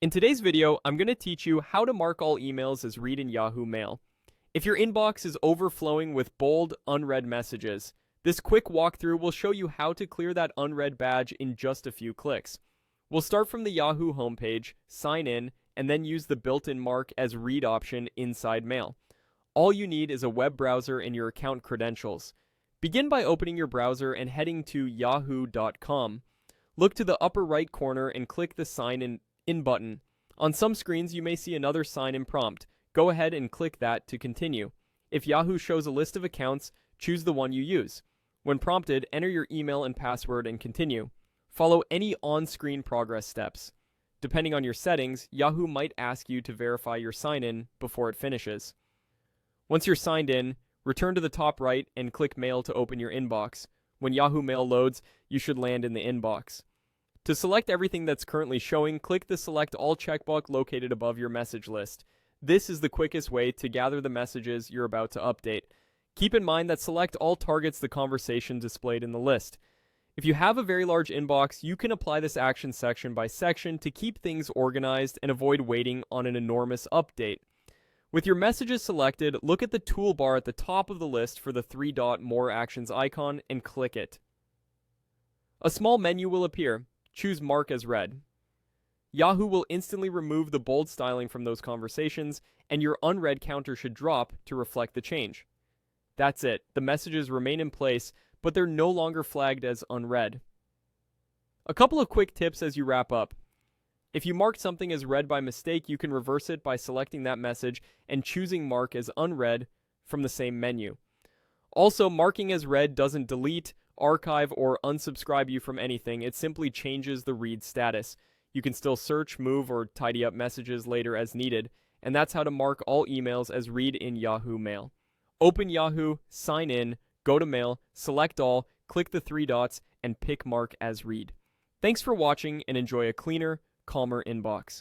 In today's video, I'm going to teach you how to mark all emails as read in Yahoo Mail. If your inbox is overflowing with bold, unread messages, this quick walkthrough will show you how to clear that unread badge in just a few clicks. We'll start from the Yahoo homepage, sign in, and then use the built-in mark as read option inside Mail. All you need is a web browser and your account credentials. Begin by opening your browser and heading to yahoo.com. Look to the upper right corner and click the sign in button. On some screens, you may see another sign-in prompt. Go ahead and click that to continue. If Yahoo shows a list of accounts, choose the one you use. When prompted, enter your email and password and continue. Follow any on-screen progress steps. Depending on your settings, Yahoo might ask you to verify your sign-in before it finishes. Once you're signed in, return to the top right and click Mail to open your inbox. When Yahoo Mail loads, you should land in the inbox. To select everything that's currently showing, click the Select All checkbox located above your message list. This is the quickest way to gather the messages you're about to update. Keep in mind that Select All targets the conversation displayed in the list. If you have a very large inbox, you can apply this action section by section to keep things organized and avoid waiting on an enormous update. With your messages selected, look at the toolbar at the top of the list for the three-dot More Actions icon and click it. A small menu will appear. Choose Mark as Read. Yahoo will instantly remove the bold styling from those conversations, and your unread counter should drop to reflect the change. That's it. The messages remain in place, but they're no longer flagged as unread. A couple of quick tips as you wrap up. If you marked something as read by mistake, you can reverse it by selecting that message and choosing Mark as Unread from the same menu. Also, marking as read doesn't delete, archive, or unsubscribe you from anything. It simply changes the read status. You can still search, move, or tidy up messages later as needed, and that's how to mark all emails as read in Yahoo Mail. Open Yahoo, sign in, go to Mail, select all, click the three dots, and pick Mark as read. Thanks for watching and enjoy a cleaner, calmer inbox.